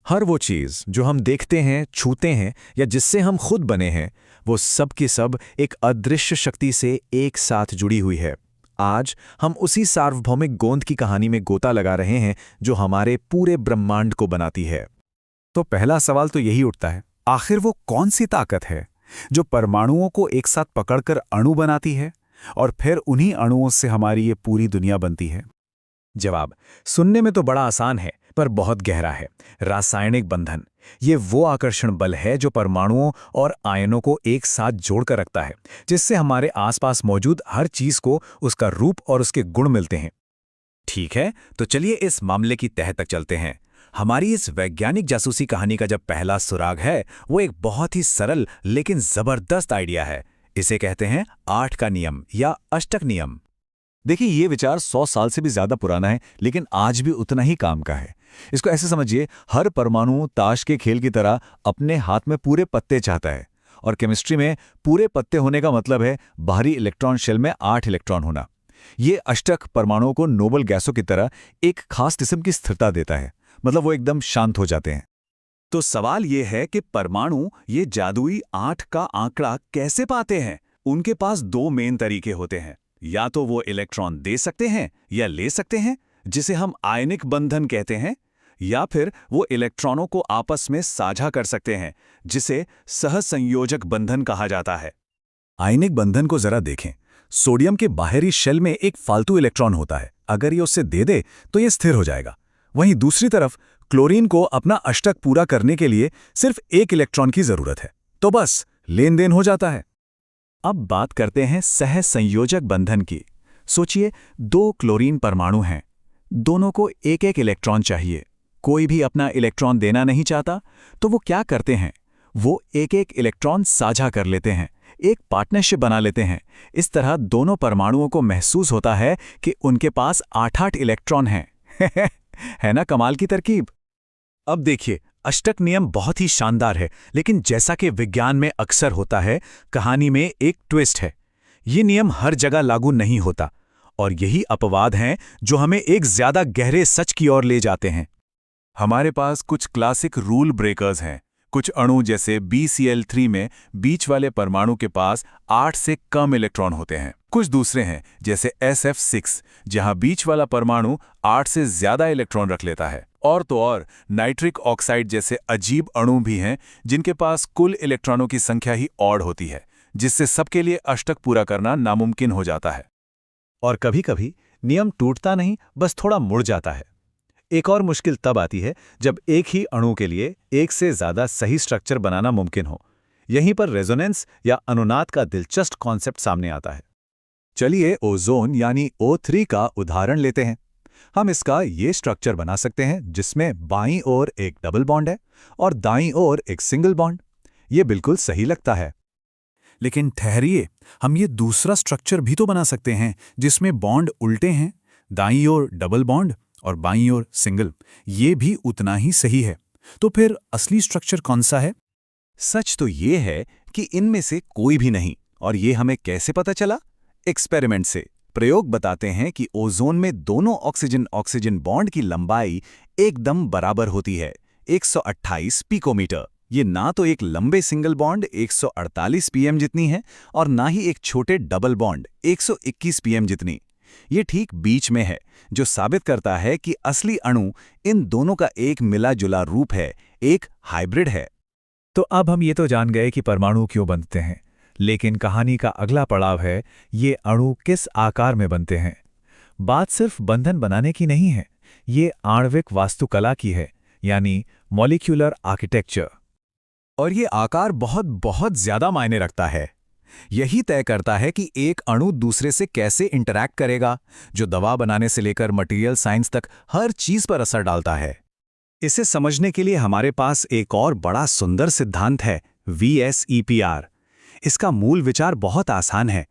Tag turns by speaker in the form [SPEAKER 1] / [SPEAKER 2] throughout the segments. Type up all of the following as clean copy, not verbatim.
[SPEAKER 1] हर वो चीज़ जो हम देखते हैं, छूते हैं या जिससे हम खुद बने हैं, वो सब की सब एक अदृश्य शक्ति से एक साथ जुड़ी हुई है। आज हम उसी सार्वभौमिक गोंद की कहानी में गोता लगा रहे हैं जो हमारे पूरे ब्रह्मांड को बनाती है।
[SPEAKER 2] तो पहला सवाल तो यही उठता है, आखिर वो कौन सी ताकत है जो परमाणुओं को एक साथ पकड़कर अणु बनाती है और फिर उन्हीं अणुओं से हमारी ये पूरी दुनिया बनती है?
[SPEAKER 1] जवाब सुनने में तो बड़ा आसान है, पर बहुत गहरा है। रासायनिक बंधन। ये वो आकर्षण बल है जो परमाणुओं और आयनों को एक साथ जोड़कर रखता है, जिससे हमारे आसपास मौजूद हर चीज को उसका रूप और उसके गुण मिलते हैं। ठीक है, तो चलिए इस मामले की तह तक चलते हैं। हमारी इस वैज्ञानिक जासूसी कहानी का जब पहला सुराग है, वो एक बहुत ही सरल लेकिन जबरदस्त आइडिया है। इसे कहते हैं 8 का नियम या अष्टक नियम।
[SPEAKER 2] देखिए, ये विचार 100 साल से भी ज्यादा पुराना है, लेकिन आज भी उतना ही काम का है। इसको ऐसे समझिए, हर परमाणु ताश के खेल की तरह अपने हाथ में पूरे पत्ते चाहता है, और केमिस्ट्री में पूरे पत्ते होने का मतलब है बाहरी इलेक्ट्रॉन शेल में 8 इलेक्ट्रॉन होना। ये अष्टक परमाणुओं को नोबल गैसों की तरह एक खास किस्म की स्थिरता देता है, मतलब वो एकदम शांत हो जाते हैं। तो सवाल ये है कि परमाणु ये जादुई 8 का आंकड़ा कैसे पाते हैं? उनके पास दो मेन तरीके होते हैं। या तो वो इलेक्ट्रॉन दे सकते हैं या ले सकते हैं, जिसे हम आयनिक बंधन कहते हैं, या फिर वो इलेक्ट्रॉनों को आपस में साझा कर सकते हैं, जिसे सहसंयोजक बंधन कहा जाता है। आयनिक बंधन को जरा देखें। सोडियम के बाहरी शेल में एक फालतू इलेक्ट्रॉन होता है। अगर ये उससे दे दे तो ये स्थिर हो जाएगा। वहीं दूसरी तरफ क्लोरीन को अपना अष्टक पूरा करने के लिए सिर्फ एक इलेक्ट्रॉन की जरूरत है, तो बस लेन देन हो जाता है। अब बात करते हैं सहसंयोजक बंधन की। सोचिए, 2 क्लोरीन परमाणु हैं, दोनों को एक एक इलेक्ट्रॉन चाहिए। कोई भी अपना इलेक्ट्रॉन देना नहीं चाहता, तो वो क्या करते हैं? वो एक एक इलेक्ट्रॉन साझा कर लेते हैं, एक पार्टनरशिप बना लेते हैं। इस तरह दोनों परमाणुओं को महसूस होता है कि उनके पास 8-8 इलेक्ट्रॉन हैं। है ना कमाल की तरकीब? अब देखिए, अष्टक नियम बहुत ही शानदार है, लेकिन जैसा कि विज्ञान में अक्सर होता है, कहानी में एक ट्विस्ट है। ये नियम हर जगह लागू नहीं होता, और यही अपवाद हैं जो हमें एक ज्यादा गहरे सच की ओर ले जाते हैं। हमारे पास कुछ क्लासिक रूल ब्रेकर्स हैं। कुछ अणु जैसे BCl3 में बीच वाले परमाणु के पास 8 से कम इलेक्ट्रॉन होते हैं। कुछ दूसरे हैं जैसे SF6, जहां बीच वाला परमाणु 8 से ज्यादा इलेक्ट्रॉन रख लेता है। और तो और नाइट्रिक ऑक्साइड जैसे अजीब अणु भी हैं जिनके पास कुल इलेक्ट्रॉनों की संख्या ही ऑड होती है, जिससे सबके लिए अष्टक पूरा करना नामुमकिन हो जाता है। और कभी-कभी नियम टूटता नहीं, बस थोड़ा मुड़ जाता है। एक और मुश्किल तब आती है जब एक ही अणु के लिए एक से ज्यादा सही स्ट्रक्चर बनाना मुमकिन हो। यहीं पर रेजोनेंस या अनुनाद का दिलचस्प कॉन्सेप्ट सामने आता है। चलिए ओजोन यानी O3 का उदाहरण लेते हैं। हम इसका ये स्ट्रक्चर बना सकते हैं जिसमें बाईं ओर एक डबल बॉन्ड है और दाईं ओर एक सिंगल बॉन्ड। ये बिल्कुल सही लगता है। लेकिन ठहरिए, हम ये दूसरा स्ट्रक्चर भी तो बना सकते हैं जिसमें बॉन्ड उल्टे हैं, दाईं ओर डबल बॉन्ड और बाईं ओर सिंगल। ये भी उतना ही सही है। तो फिर असली स्ट्रक्चर कौन सा है? सच तो ये है कि इनमें से कोई भी नहीं। और ये हमें कैसे पता चला? एक्सपेरिमेंट से। प्रयोग बताते हैं कि ओजोन में दोनों ऑक्सीजन बॉन्ड की लंबाई एकदम बराबर होती है, 128 पिकोमीटर। ये ना तो एक लंबे सिंगल बॉन्ड 148 pm जितनी है और ना ही एक छोटे डबल बॉन्ड 121 pm जितनी। ये ठीक बीच में है, जो साबित करता है कि असली अणु इन दोनों का एक मिला जुला रूप है, एक हाइब्रिड है। तो अब हम ये तो जान गए कि परमाणु क्यों बनते हैं, लेकिन कहानी का अगला पड़ाव है ये अणु किस आकार में बनते हैं। बात सिर्फ बंधन बनाने की नहीं है, ये आणविक वास्तुकला की है, यानी मॉलिक्यूलर आर्किटेक्चर। और ये आकार बहुत बहुत ज्यादा मायने रखता है। यही तय करता है कि एक अणु दूसरे से कैसे इंटरैक्ट करेगा, जो दवा बनाने से लेकर मटेरियल साइंस तक हर चीज पर असर डालता है। इसे समझने के लिए हमारे पास एक और बड़ा सुंदर सिद्धांत है, VSEPR। इसका मूल विचार बहुत आसान है।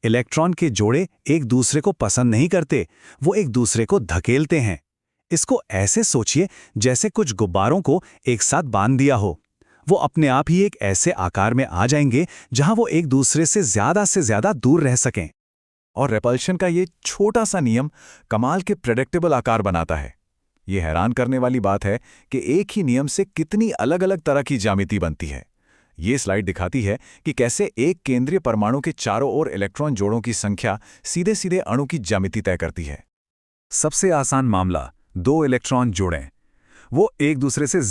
[SPEAKER 2] इलेक्ट्रॉन के जोड़े एक दूसरे को पसंद नहीं करते, वो एक दूसरे को धकेलते हैं। इसको ऐसे सोचिए जैसे कुछ गुब्बारों को एक साथ बांध दिया हो। वो अपने आप ही एक ऐसे आकार में आ जाएंगे जहां वो एक दूसरे से ज्यादा दूर रह सकें। और रेपल्शन का ये छोटा सा नियम कमाल के प्रेडिक्टेबल आकार बनाता है। ये हैरान करने वाली बात है कि एक ही नियम से कितनी अलग अलग तरह की ज्यामिति बनती है। ये स्लाइड दिखाती है कि कैसे एक केंद्रीय परमाणु के चारों ओर इलेक्ट्रॉन जोड़ों की संख्या सीधे सीधे अणु की ज्यामिति तय करती है।
[SPEAKER 1] सबसे आसान मामला, दो इलेक्ट्रॉन जोड़ें। वो एक दूसरे से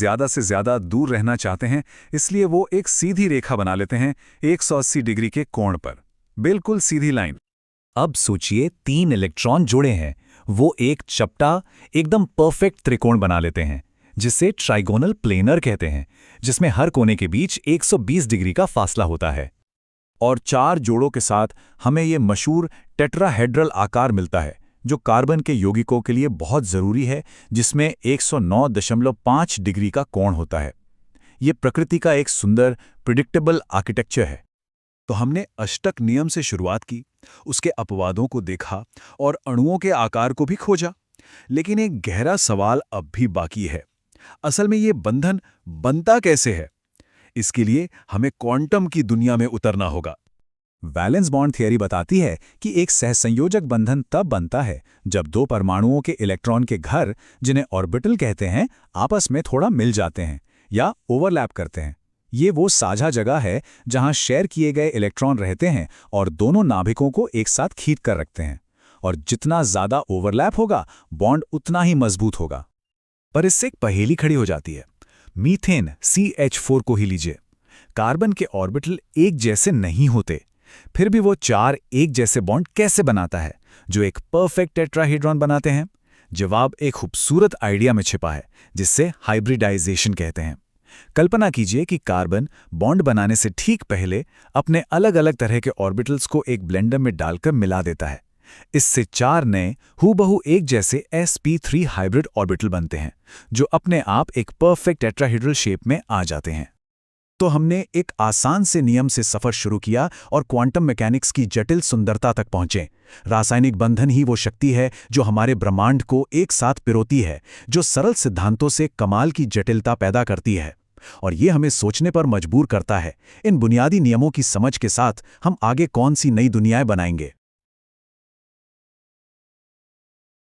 [SPEAKER 1] ज्यादा दूर रहना चाहते हैं, इसलिए वो एक सीधी रेखा बना लेते हैं 180 डिग्री के कोण पर, बिल्कुल सीधी लाइन। अब सोचिए 3 इलेक्ट्रॉन जुड़े हैं, वो एक चपटा एकदम परफेक्ट त्रिकोण बना लेते हैं, जिसे ट्राइगोनल प्लेनर कहते हैं, जिसमें हर कोने के बीच 120 डिग्री का फासला होता है। और 4 जोड़ों के साथ हमें ये मशहूर टेट्राहेड्रल आकार मिलता है, जो कार्बन के यौगिकों के लिए बहुत जरूरी है, जिसमें 109.5 डिग्री का कोण होता है। ये प्रकृति का एक सुंदर प्रिडिक्टेबल आर्किटेक्चर है। तो हमने अष्टक नियम से शुरुआत की, उसके अपवादों को देखा और अणुओं के आकार को भी खोजा। लेकिन एक गहरा सवाल अब भी बाकी है। असल में ये बंधन बनता कैसे है? इसके लिए हमें क्वांटम की दुनिया में उतरना होगा। वैलेंस बॉन्ड थियरी बताती है कि एक सहसंयोजक बंधन तब बनता है जब दो परमाणुओं के इलेक्ट्रॉन के घर, जिन्हें ऑर्बिटल कहते हैं, आपस में थोड़ा मिल जाते हैं या ओवरलैप करते हैं। ये वो साझा जगह है जहां शेयर किए गए इलेक्ट्रॉन रहते हैं और दोनों नाभिकों को एक साथ खींच कर रखते हैं। और जितना ज्यादा ओवरलैप होगा, बॉन्ड उतना ही मजबूत होगा। पर इससे एक पहेली खड़ी हो जाती है। मीथेन CH4 को ही लीजिए। कार्बन के ऑर्बिटल एक जैसे नहीं होते, फिर भी वो 4 एक जैसे बॉन्ड कैसे बनाता है, जो एक परफेक्ट टेट्राहेड्रॉन बनाते हैं? जवाब एक खूबसूरत आइडिया में छिपा है, जिससे हाइब्रिडाइजेशन कहते हैं। कल्पना कीजिए कि कार्बन बॉन्ड बनाने से ठीक पहले अपने अलग अलग तरह के ऑर्बिटल्स को एक ब्लेंडर में डालकर मिला देता है। इससे 4 नए हूबहू एक जैसे sp3 हाइब्रिड ऑर्बिटल बनते हैं, जो अपने आप एक परफेक्ट टेट्राहेड्रल शेप में आ जाते हैं। तो हमने एक आसान से नियम से सफर शुरू किया और क्वांटम मैकेनिक्स की जटिल सुंदरता तक पहुंचे। रासायनिक बंधन ही वो शक्ति है जो हमारे ब्रह्मांड को एक साथ पिरोती है, जो सरल सिद्धांतों से कमाल की जटिलता पैदा करती है। और ये हमें सोचने पर मजबूर करता है, इन बुनियादी नियमों की समझ के साथ हम आगे कौन सी नई दुनियाएं बनाएंगे।